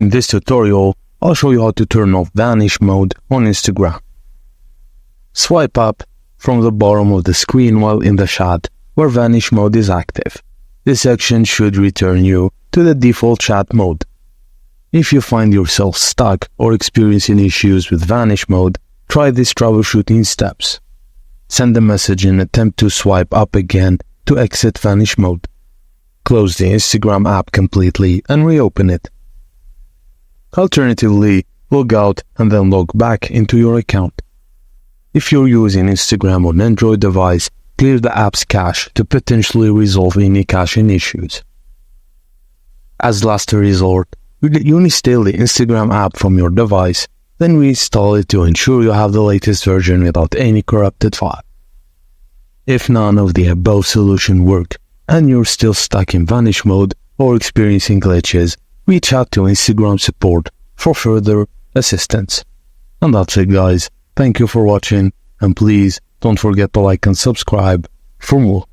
In this tutorial, I'll show you how to turn off Vanish mode on Instagram. Swipe up from the bottom of the screen while in the chat where Vanish mode is active. This action should return you to the default chat mode. If you find yourself stuck or experiencing issues with Vanish mode, try these troubleshooting steps. Send a message and attempt to swipe up again to exit Vanish mode. Close the Instagram app completely and reopen it. Alternatively, log out and then log back into your account. If you're using Instagram on Android device, clear the app's cache to potentially resolve any caching issues. As last resort, you install the Instagram app from your device, then reinstall it to ensure you have the latest version without any corrupted file. If none of the above solutions work and you're still stuck in Vanish mode or experiencing glitches, reach out to Instagram support for further assistance. And that's it, guys. Thank you for watching, and please don't forget to like and subscribe for more.